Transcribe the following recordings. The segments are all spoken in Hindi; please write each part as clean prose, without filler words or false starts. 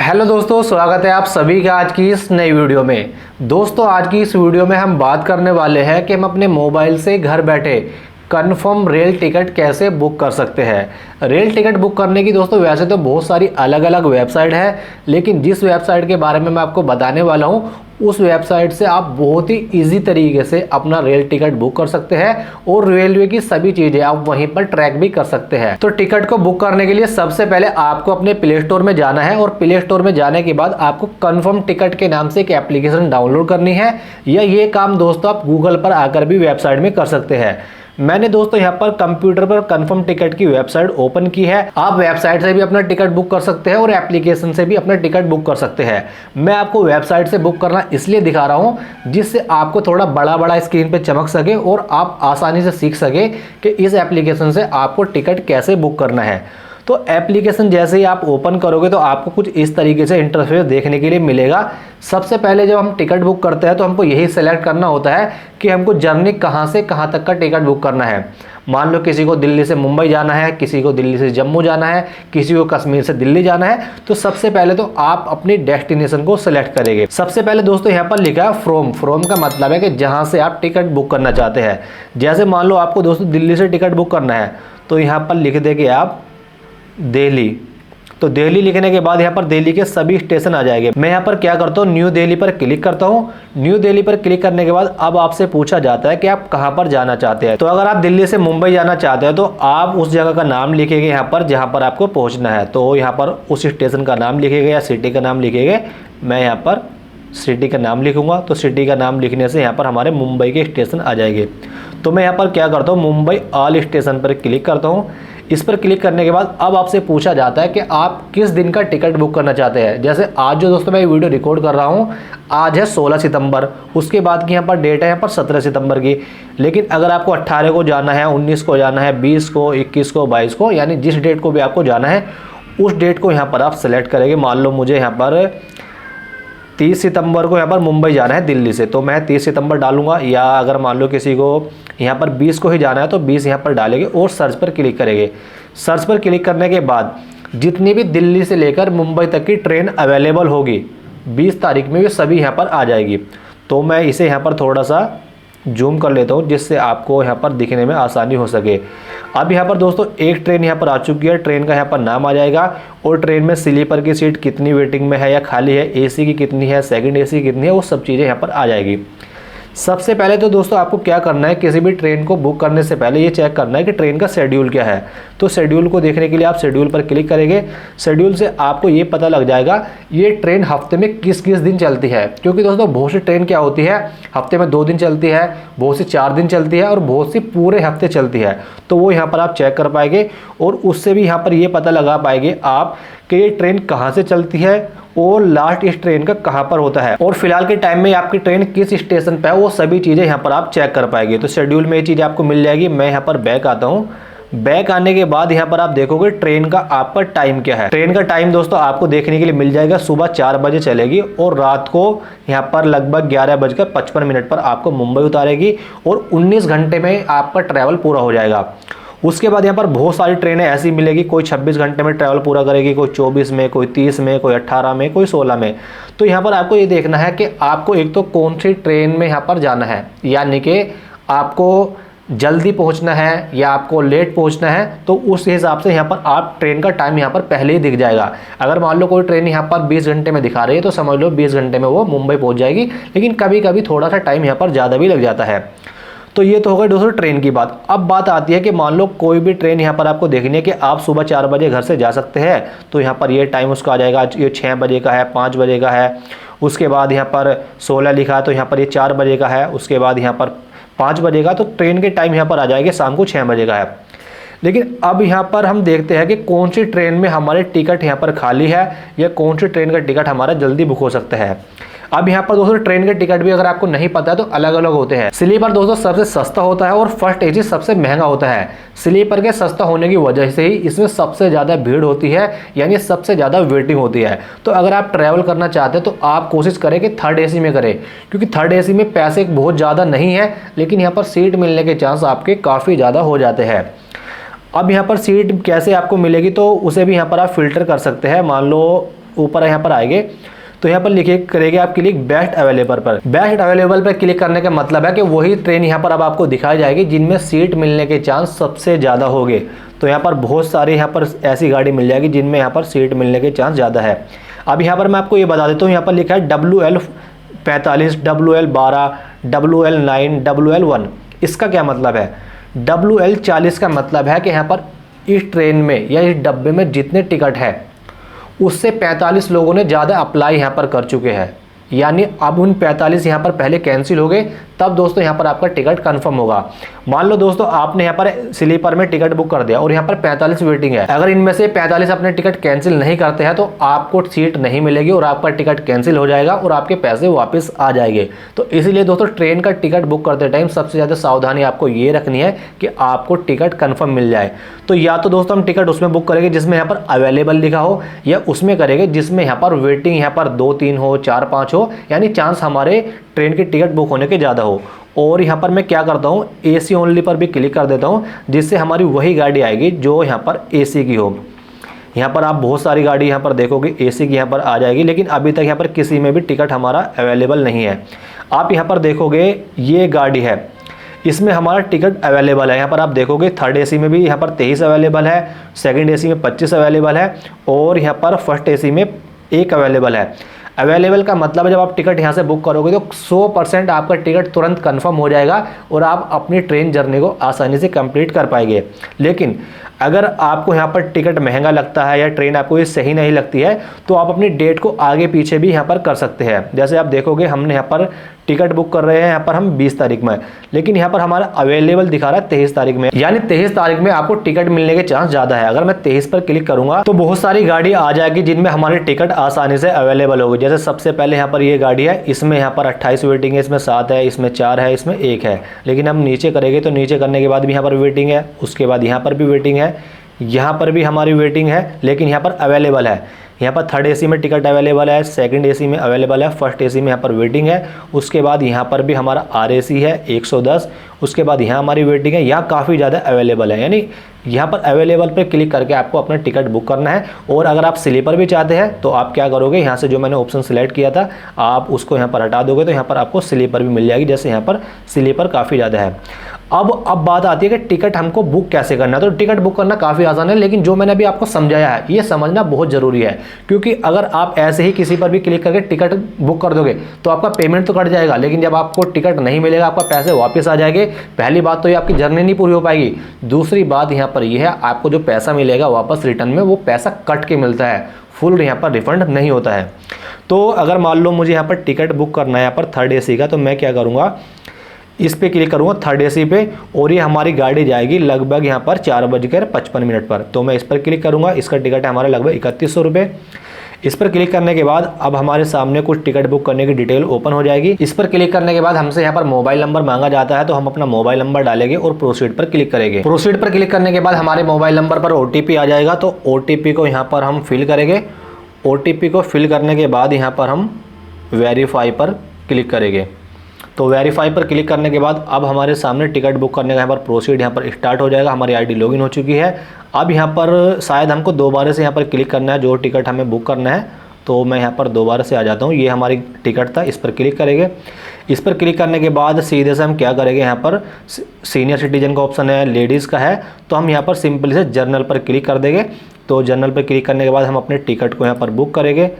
हेलो दोस्तों, स्वागत है आप सभी का आज की इस नई वीडियो में। दोस्तों, आज की इस वीडियो में हम बात करने वाले हैं कि हम अपने मोबाइल से घर बैठे कंफर्म रेल टिकट कैसे बुक कर सकते हैं। रेल टिकट बुक करने की दोस्तों वैसे तो बहुत सारी अलग अलग वेबसाइट है, लेकिन जिस वेबसाइट के बारे में मैं आपको बताने वाला हूँ उस वेबसाइट से आप बहुत ही इजी तरीके से अपना रेल टिकट बुक कर सकते हैं और रेलवे की सभी चीज़ें आप वहीं पर ट्रैक भी कर सकते हैं। तो टिकट को बुक करने के लिए सबसे पहले आपको अपने प्ले स्टोर में जाना है और प्ले स्टोर में जाने के बाद आपको कंफर्म टिकट के नाम से एक एप्लीकेशन डाउनलोड करनी है, या ये काम दोस्तों आप गूगल पर आकर भी वेबसाइट में कर सकते हैं। मैंने दोस्तों यहाँ पर कंप्यूटर पर कंफर्म टिकट की वेबसाइट ओपन की है। आप वेबसाइट से भी अपना टिकट बुक कर सकते हैं और एप्लीकेशन से भी अपना टिकट बुक कर सकते हैं। मैं आपको वेबसाइट से बुक करना इसलिए दिखा रहा हूँ जिससे आपको थोड़ा बड़ा स्क्रीन पे चमक सके और आप आसानी से सीख सके कि इस एप्लीकेशन से आपको टिकट कैसे बुक करना है। तो एप्लीकेशन जैसे ही आप ओपन करोगे तो आपको कुछ इस तरीके से इंटरफेस देखने के लिए मिलेगा। सबसे पहले जब हम टिकट बुक करते हैं तो हमको यही सेलेक्ट करना होता है कि हमको जर्नी कहाँ से कहाँ तक का टिकट बुक करना है। मान लो किसी को दिल्ली से मुंबई जाना है, किसी को दिल्ली से जम्मू जाना है, किसी को कश्मीर से दिल्ली जाना है। तो सबसे पहले तो आप अपनी डेस्टिनेशन को सिलेक्ट करेंगे। सबसे पहले दोस्तों यहाँ पर लिखा है फ्रॉम का मतलब है कि जहाँ से आप टिकट बुक करना चाहते हैं। जैसे मान लो आपको दोस्तों दिल्ली से टिकट बुक करना है तो यहाँ पर लिख देंगे आप दिल्ली। तो दिल्ली लिखने के बाद यहाँ पर दिल्ली के सभी स्टेशन आ जाएंगे। मैं यहाँ पर क्या करता हूँ, न्यू दिल्ली पर क्लिक करता हूँ। न्यू दिल्ली पर क्लिक करने के बाद अब आपसे पूछा जाता है कि आप कहाँ पर जाना चाहते हैं। तो अगर आप दिल्ली से मुंबई जाना चाहते हैं तो आप उस जगह का नाम लिखेंगे यहाँ पर जहाँ पर आपको पहुँचना है। तो यहाँ पर उस स्टेशन का नाम लिखेंगे या सिटी का नाम लिखेंगे। मैं यहाँ पर सिटी का नाम लिखूंगा। तो सिटी का नाम लिखने से यहाँ पर हमारे मुंबई के स्टेशन आ जाएंगे। तो मैं यहाँ पर क्या करता हूँ, मुंबई ऑल स्टेशन पर क्लिक करता हूँ। इस पर क्लिक करने के बाद अब आपसे पूछा जाता है कि आप किस दिन का टिकट बुक करना चाहते हैं। जैसे आज जो दोस्तों मैं ये वीडियो रिकॉर्ड कर रहा हूँ, आज है 16 सितंबर। उसके बाद की यहाँ पर डेट है यहाँ पर 17 सितंबर की। लेकिन अगर आपको 18 को जाना है, 19 को जाना है, 20 को, 21 को, 22 को, यानी जिस डेट को भी आपको जाना है उस डेट को यहाँ पर आप सेलेक्ट करेंगे। मान लो मुझे यहाँ पर 30 सितंबर को यहाँ पर मुंबई जाना है दिल्ली से, तो मैं 30 सितंबर डालूंगा। या अगर मान लो किसी को यहाँ पर 20 को ही जाना है तो 20 यहाँ पर डालेंगे और सर्च पर क्लिक करेंगे। सर्च पर क्लिक करने के बाद जितनी भी दिल्ली से लेकर मुंबई तक की ट्रेन अवेलेबल होगी 20 तारीख में, वे सभी यहाँ पर आ जाएगी। तो मैं इसे यहाँ पर थोड़ा सा जूम कर लेता हूँ जिससे आपको यहाँ पर दिखने में आसानी हो सके। अब यहाँ पर दोस्तों एक ट्रेन यहाँ पर आ चुकी है। ट्रेन का यहाँ पर नाम आ जाएगा और ट्रेन में स्लीपर की सीट कितनी वेटिंग में है या खाली है, एसी की कितनी है, सेकंड एसी की कितनी है, वो सब चीज़ें यहाँ पर आ जाएगी। सबसे पहले तो दोस्तों आपको क्या करना है, किसी भी ट्रेन को बुक करने से पहले ये चेक करना है कि ट्रेन का शेड्यूल क्या है। तो शेड्यूल को देखने के लिए आप शेड्यूल पर क्लिक करेंगे। शेड्यूल से आपको ये पता लग जाएगा ये ट्रेन हफ्ते में किस किस दिन चलती है। क्योंकि दोस्तों बहुत सी ट्रेन क्या होती है, हफ्ते में 2 दिन चलती है, बहुत सी 4 दिन चलती है और बहुत सी पूरे हफ्ते चलती है। तो वो यहाँ पर आप चेक कर पाएंगे और उससे भी यहाँ पर ये पता लगा पाएंगे आप कि ये ट्रेन कहाँ से चलती है और लास्ट इस ट्रेन का कहाँ पर होता है और फिलहाल के टाइम में आपकी ट्रेन किस स्टेशन पर है, वो सभी चीज़ें यहाँ पर आप चेक कर पाएंगे। तो शेड्यूल में ये चीज़ आपको मिल जाएगी। मैं यहाँ पर बैक आता हूँ। बैक आने के बाद यहाँ पर आप देखोगे ट्रेन का आपका टाइम क्या है। ट्रेन का टाइम दोस्तों आपको देखने के लिए मिल जाएगा, सुबह 4 बजे चलेगी और रात को यहाँ पर लगभग 11:55 पर आपको मुंबई उतारेगी और 19 घंटे में आपका ट्रैवल पूरा हो जाएगा। उसके बाद यहाँ पर बहुत सारी ट्रेनें ऐसी मिलेगी, कोई 26 घंटे में ट्रैवल पूरा करेगी, कोई 24 में, कोई 30 में, कोई 18 में, कोई 16 में। तो यहाँ पर आपको ये देखना है कि आपको एक तो कौन सी ट्रेन में यहाँ पर जाना है, यानी कि आपको जल्दी पहुँचना है या आपको लेट पहुँचना है। तो उस हिसाब से यहाँ पर आप ट्रेन का टाइम यहाँ पर पहले ही दिख जाएगा। अगर मान लो कोई ट्रेन यहाँ पर 20 घंटे में दिखा रही है तो समझ लो 20 घंटे में वो मुंबई पहुँच जाएगी। लेकिन कभी कभी थोड़ा सा टाइम यहाँ पर ज़्यादा भी लग जाता है। तो ये तो हो गई दोस्तों ट्रेन की बात। अब बात आती है कि मान लो कोई भी ट्रेन यहाँ पर आपको देखनी है कि आप सुबह 4 बजे घर से जा सकते हैं, तो यहाँ पर ये टाइम उसका आ जाएगा। ये 6 बजे का है, 5 बजे का है, उसके बाद यहाँ पर 16 लिखा है तो यहाँ पर ये 4 बजे का है, उसके बाद यहाँ पर 5 बजे का। तो ट्रेन के टाइम यहाँ पर आ जाएंगे शाम को 6 बजे का है। लेकिन अब यहाँ पर हम देखते हैं कि कौन सी ट्रेन में हमारे टिकट यहाँ पर खाली है या कौन सी ट्रेन का टिकट हमारा जल्दी बुक हो सकता है। अब यहाँ पर दोस्तों ट्रेन के टिकट भी अगर आपको नहीं पता है तो अलग अलग होते हैं। स्लीपर दोस्तों सबसे सस्ता होता है और फर्स्ट एसी सबसे महंगा होता है। स्लीपर के सस्ता होने की वजह से ही इसमें सबसे ज़्यादा भीड़ होती है, यानी सबसे ज़्यादा वेटिंग होती है। तो अगर आप ट्रैवल करना चाहते हैं तो आप कोशिश करें कि थर्ड एसी में करें, क्योंकि थर्ड एसी में पैसे बहुत ज़्यादा नहीं है, लेकिन यहाँ पर सीट मिलने के चांस आपके काफ़ी ज़्यादा हो जाते हैं। अब यहाँ पर सीट कैसे आपको मिलेगी तो उसे भी यहाँ पर आप फिल्टर कर सकते हैं। मान लो ऊपर यहाँ पर आएंगे तो यहाँ पर लिखिए करेंगे आप क्लिक बेस्ट अवेलेबल पर। बेस्ट अवेलेबल पर क्लिक करने का मतलब है कि वही ट्रेन यहाँ पर अब आपको दिखाई जाएगी जिनमें सीट मिलने के चांस सबसे ज़्यादा होंगे। तो यहाँ पर बहुत सारी यहाँ पर ऐसी गाड़ी मिल जाएगी जिनमें यहाँ पर सीट मिलने के चांस ज़्यादा है। अब यहाँ पर मैं आपको ये बता देता हूँ, यहाँ पर लिखा है WL45, WL12, WL9, WL1। इसका क्या मतलब है? WL40 का मतलब है कि यहाँ पर इस ट्रेन में या इस डब्बे में जितने टिकट है उससे 45 लोगों ने ज़्यादा अप्लाई यहाँ पर कर चुके हैं, यानी अब उन 45 यहाँ पर पहले कैंसिल हो गए, तब दोस्तों यहाँ पर आपका टिकट कंफर्म होगा। मान लो दोस्तों आपने यहाँ पर स्लीपर में टिकट बुक कर दिया और यहाँ पर 45 वेटिंग है। अगर इनमें से 45 अपने टिकट कैंसिल नहीं करते हैं तो आपको सीट नहीं मिलेगी और आपका टिकट कैंसिल हो जाएगा और आपके पैसे वापस आ जाएंगे। तो इसीलिए दोस्तों ट्रेन का टिकट बुक करते टाइम सबसे ज़्यादा सावधानी आपको ये रखनी है कि आपको टिकट कन्फर्म मिल जाए। तो या तो दोस्तों हम टिकट उसमें बुक करेंगे जिसमें यहाँ पर अवेलेबल लिखा हो, या उसमें करेंगे जिसमें यहाँ पर वेटिंग यहाँ पर 2-3 हो, 4-5 हो, यानी चांस हमारे ट्रेन की टिकट बुक होने के ज़्यादा हो। और यहाँ पर मैं क्या करता हूँ, AC ओनली पर भी क्लिक कर देता हूँ, जिससे हमारी वही गाड़ी आएगी जो यहाँ पर AC की हो। यहाँ पर आप बहुत सारी गाड़ी यहाँ पर देखोगे AC की यहाँ पर आ जाएगी, लेकिन अभी तक यहाँ पर किसी में भी टिकट हमारा अवेलेबल नहीं है। आप यहाँ पर देखोगे ये गाड़ी है, इसमें हमारा टिकट अवेलेबल है। यहाँ पर आप देखोगे थर्ड AC में भी यहाँ पर 23 अवेलेबल है, सेकंड AC में 25 अवेलेबल है और यहाँ पर फर्स्ट AC में 1 अवेलेबल है। अवेलेबल का मतलब है जब आप टिकट यहाँ से बुक करोगे तो 100% आपका टिकट तुरंत कंफर्म हो जाएगा और आप अपनी ट्रेन जर्नी को आसानी से कंप्लीट कर पाएंगे। लेकिन अगर आपको यहाँ पर टिकट महंगा लगता है या ट्रेन आपको ये सही नहीं लगती है तो आप अपनी डेट को आगे पीछे भी यहाँ पर कर सकते हैं। जैसे आप देखोगे हमने यहाँ पर टिकट बुक कर रहे हैं यहाँ पर हम 20 तारीख में, लेकिन यहाँ पर हमारा अवेलेबल दिखा रहा है 23 तारीख में, यानी 23 तारीख में आपको टिकट मिलने के चांस ज़्यादा है। अगर मैं 23 पर क्लिक करूंगा तो बहुत सारी गाड़ी आ जाएगी जिनमें हमारी टिकट आसानी से अवेलेबल होगी। जैसे सबसे पहले यहाँ पर ये गाड़ी है, इसमें यहाँ पर 28 वेटिंग है, इसमें 7 है, इसमें 4 है, इसमें 1 है। लेकिन हम नीचे करेंगे तो नीचे करने के बाद भी यहाँ पर वेटिंग है, उसके बाद यहाँ पर भी वेटिंग है, यहाँ पर भी हमारी वेटिंग है, लेकिन यहाँ पर अवेलेबल है। यहाँ पर थर्ड AC में टिकट अवेलेबल है, सेकंड AC में अवेलेबल है, फर्स्ट AC में यहाँ पर वेटिंग है, उसके बाद यहाँ पर भी हमारा RAC है 110, उसके बाद यहाँ हमारी वेटिंग है। यहाँ काफ़ी ज़्यादा अवेलेबल है, यानी यहाँ पर अवेलेबल पे क्लिक करके आपको अपना टिकट बुक करना है। और अगर आप स्लीपर भी चाहते हैं तो आप क्या करोगे, यहाँ से जो मैंने ऑप्शन सिलेक्ट किया था आप उसको यहाँ पर हटा दोगे तो यहाँ पर आपको स्लीपर भी मिल जाएगी। जैसे यहाँ पर स्लीपर काफ़ी ज़्यादा है। अब बात आती है कि टिकट हमको बुक कैसे करना है। तो टिकट बुक करना काफ़ी आसान है, लेकिन जो मैंने अभी आपको समझाया है ये समझना बहुत ज़रूरी है, क्योंकि अगर आप ऐसे ही किसी पर भी क्लिक करके टिकट बुक कर दोगे तो आपका पेमेंट तो कट जाएगा, लेकिन जब आपको टिकट नहीं मिलेगा आपका पैसे वापस आ जाएंगे। पहली बात तो ये आपकी जर्नी नहीं पूरी हो पाएगी। दूसरी बात यहाँ पर यह है आपको जो पैसा मिलेगा वापस रिटर्न में वो पैसा कट के मिलता है, फुल यहाँ पर रिफंड नहीं होता है। तो अगर मान लो मुझे यहाँ पर टिकट बुक करना है यहाँ पर थर्ड AC का, तो मैं क्या करूँगा, इस पे क्लिक करूँगा थर्ड AC पे और ये हमारी गाड़ी जाएगी लगभग यहाँ पर 4:55 पर। तो मैं इस पर क्लिक करूँगा, इसका टिकट है हमारा लगभग 3100 रुपये। इस पर क्लिक करने के बाद अब हमारे सामने कुछ टिकट बुक करने की डिटेल ओपन हो जाएगी। इस पर क्लिक करने के बाद हमसे यहाँ पर मोबाइल नंबर मांगा जाता है, तो हम अपना मोबाइल नंबर डालेंगे और प्रोसीड पर क्लिक करेंगे। प्रोसीड पर क्लिक करने के बाद हमारे मोबाइल नंबर पर OTP आ जाएगा, तो OTP को यहाँ पर हम फिल करेंगे। OTP को फिल करने के बाद यहाँ पर हम वेरीफाई पर क्लिक करेंगे। तो वेरीफाई पर क्लिक करने के बाद अब हमारे सामने टिकट बुक करने का यहाँ पर प्रोसीड यहाँ पर स्टार्ट हो जाएगा। हमारी ID लॉगिन हो चुकी है। अब यहाँ पर शायद हमको दोबारा से यहाँ पर क्लिक करना है, जो टिकट हमें बुक करना है। तो मैं यहाँ पर दोबारा से आ जाता हूँ, ये हमारी टिकट था, इस पर क्लिक करेंगे। इस पर क्लिक करने के बाद सीधे से हम क्या करेंगे, यहाँ पर सीनियर सिटीजन का ऑप्शन है, लेडीज़ का है, तो हम यहाँ पर सिंपली से जर्नल पर क्लिक कर देंगे। तो जर्नल पर क्लिक करने के बाद हम अपने टिकट को यहाँ पर बुक करेंगे।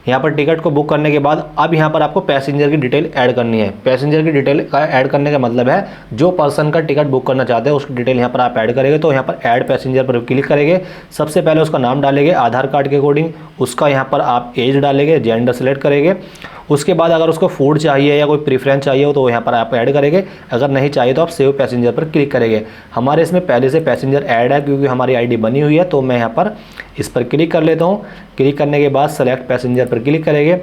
यहाँ पर टिकट को बुक करने के बाद अब यहाँ पर आपको पैसेंजर की डिटेल ऐड करनी है। पैसेंजर की डिटेल का ऐड करने का मतलब है जो पर्सन का टिकट बुक करना चाहते हैं उसकी डिटेल यहाँ पर आप ऐड करेंगे। तो यहाँ पर ऐड पैसेंजर पर क्लिक करेंगे। सबसे पहले उसका नाम डालेंगे आधार कार्ड के अकॉर्डिंग, उसका यहाँ पर आप एज डालेंगे, जेंडर सेलेक्ट करेंगे। उसके बाद अगर उसको फूड चाहिए या कोई प्रेफरेंस चाहिए हो तो यहाँ पर आप ऐड करेंगे। अगर नहीं चाहिए तो आप सेव पैसेंजर पर क्लिक करेंगे। हमारे इसमें पहले से पैसेंजर ऐड है क्योंकि हमारी ID बनी हुई है, तो मैं यहाँ पर इस पर क्लिक कर लेता हूँ। क्लिक करने के बाद सेलेक्ट पैसेंजर पर क्लिक करेंगे।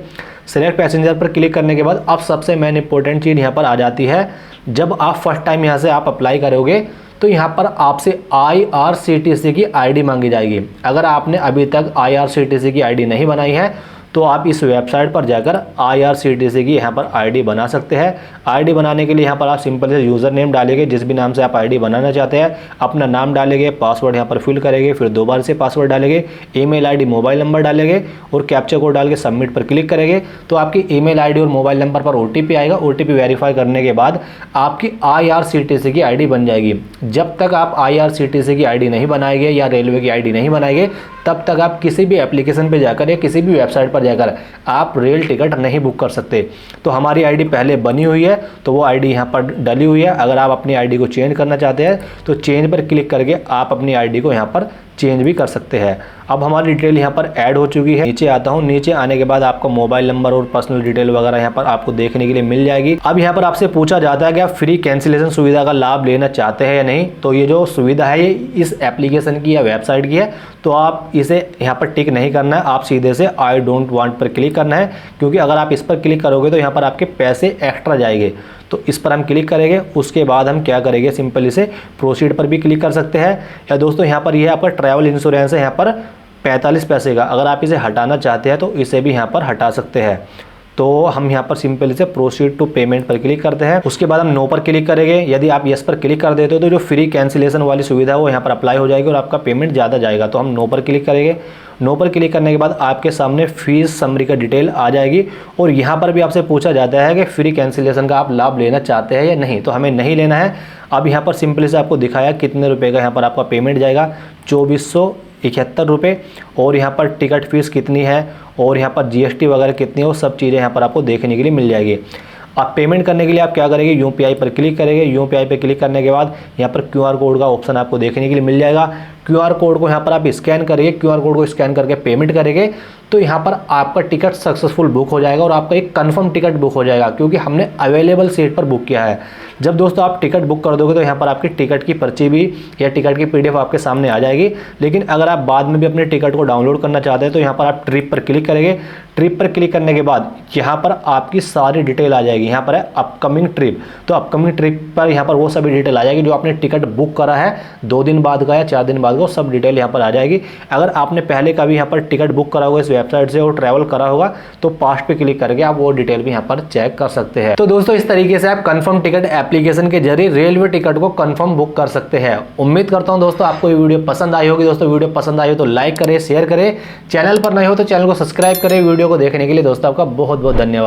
सेलेक्ट पैसेंजर पर क्लिक करने के बाद अब सबसे मेन इंपॉर्टेंट चीज़ यहाँ पर आ जाती है। जब आप फर्स्ट टाइम यहाँ से आप अप्लाई करोगे तो यहाँ पर आपसे IRCTC की ID मांगी जाएगी। अगर आपने अभी तक IRCTC की ID नहीं बनाई है तो आप इस वेबसाइट पर जाकर IRCTC की यहाँ पर आईडी बना सकते हैं। आईडी बनाने के लिए यहाँ पर आप सिंपल से यूज़र नेम डालेंगे, जिस भी नाम से आप आईडी बनाना चाहते हैं, अपना नाम डालेंगे, पासवर्ड यहाँ पर फिल करेंगे, फिर दोबारा से पासवर्ड डालेंगे, ईमेल आईडी मोबाइल नंबर डालेंगे और कैप्चा कोड डाल के सबमिट पर क्लिक करेंगे। तो आपकी ईमेल आईडी और मोबाइल नंबर पर OTP आएगा। OTP वेरीफाई करने के बाद आपकी IRCTC की आईडी बन जाएगी। जब तक आप IRCTC की आईडी नहीं बनाएंगे या रेलवे की आईडी नहीं बनाएंगे, तब तक आप किसी भी एप्लीकेशन पे जाकर या किसी भी वेबसाइट पर जाकर आप रेल टिकट नहीं बुक कर सकते। तो हमारी आईडी पहले बनी हुई है, तो वो आईडी यहाँ पर डली हुई है। अगर आप अपनी आईडी को चेंज करना चाहते हैं तो चेंज पर क्लिक करके आप अपनी आईडी को यहाँ पर चेंज भी कर सकते हैं। अब हमारी डिटेल यहाँ पर ऐड हो चुकी है। नीचे आता हूँ, नीचे आने के बाद आपका मोबाइल नंबर और पर्सनल डिटेल वगैरह यहाँ पर आपको देखने के लिए मिल जाएगी। अब यहाँ पर आपसे पूछा जाता है कि आप फ्री कैंसिलेशन सुविधा का लाभ लेना चाहते हैं या नहीं। तो ये जो सुविधा है ये इस एप्लीकेशन की या वेबसाइट की है, तो आप इसे यहाँ पर टिक नहीं करना है, आप सीधे से आई डोंट वांट पर क्लिक करना है, क्योंकि अगर आप इस पर क्लिक करोगे तो यहाँ पर आपके पैसे एक्स्ट्रा जाएंगे। तो इस पर हम क्लिक करेंगे। उसके बाद हम क्या करेंगे, सिंपल इसे प्रोसीड पर भी क्लिक कर सकते हैं। या दोस्तों यहाँ पर यह आपका ट्रैवल इंश्योरेंस है, यहाँ पर 45 पैसे का। अगर आप इसे हटाना चाहते हैं तो इसे भी यहाँ पर हटा सकते हैं। तो हम यहाँ पर सिंपल से प्रोसीड टू पेमेंट पर क्लिक करते हैं। उसके बाद हम नो पर क्लिक करेंगे। यदि आप यस पर क्लिक कर देते हो तो जो फ्री कैंसिलेशन वाली सुविधा है वो यहाँ पर अप्लाई हो जाएगी और आपका पेमेंट ज़्यादा जाएगा। तो हम नो पर क्लिक करेंगे। नो पर क्लिक करने के बाद आपके सामने फीस समरी का डिटेल आ जाएगी और यहाँ पर भी आपसे पूछा जाता है कि फ्री कैंसिलेशन का आप लाभ लेना चाहते हैं या नहीं। तो हमें नहीं लेना है। अब यहाँ पर सिंपली से आपको दिखाया कितने रुपए का यहाँ पर आपका पेमेंट जाएगा, 2471 रुपये। और यहाँ पर टिकट फीस कितनी है और यहाँ पर GST वगैरह कितनी है, वो सब चीज़ें यहाँ पर आपको देखने के लिए मिल जाएगी। आप पेमेंट करने के लिए आप क्या करेंगे, UPI पर क्लिक करेंगे। UPI पर क्लिक करने के बाद यहाँ पर QR कोड का ऑप्शन आपको देखने के लिए मिल जाएगा। QR कोड को यहाँ पर आप स्कैन करेंगे। QR कोड को स्कैन करके पेमेंट करेंगे तो यहाँ पर आपका टिकट सक्सेसफुल बुक हो जाएगा और आपका एक कंफर्म टिकट बुक हो जाएगा, क्योंकि हमने अवेलेबल सीट पर बुक किया है। जब दोस्तों आप टिकट बुक कर दोगे तो यहाँ पर आपकी टिकट की पर्ची भी या टिकट की PDF आपके सामने आ जाएगी। लेकिन अगर आप बाद में भी अपने टिकट को डाउनलोड करना चाहते हैं तो यहाँ पर आप ट्रिप पर क्लिक करेंगे। ट्रिप पर क्लिक करने के बाद यहाँ पर आपकी सारी डिटेल आ जाएगी। यहाँ पर है अपकमिंग ट्रिप, तो अपकमिंग ट्रिप पर यहाँ पर वो सभी डिटेल आ जाएगी जो आपने टिकट बुक करा है 2 दिन बाद का या 4 दिन बाद का, वो सब डिटेल यहाँ पर आ जाएगी। अगर आपने पहले का भी यहाँ पर टिकट बुक करा होगा इस वेबसाइट से और ट्रैवल करा होगा तो पास्ट पे क्लिक करके आप वो डिटेल भी यहाँ पर चेक कर सकते हैं। तो दोस्तों इस तरीके से आप कंफर्म टिकट एप्लीकेशन के जरिए रेलवे टिकट को कंफर्म बुक कर सकते हैं। उम्मीद करता हूं दोस्तों आपको ये वीडियो पसंद आई होगी। दोस्तों वीडियो पसंद आई हो तो लाइक करें, शेयर करें, चैनल पर नए हो तो चैनल को सब्सक्राइब करें। वीडियो को देखने के लिए दोस्तों आपका बहुत बहुत धन्यवाद।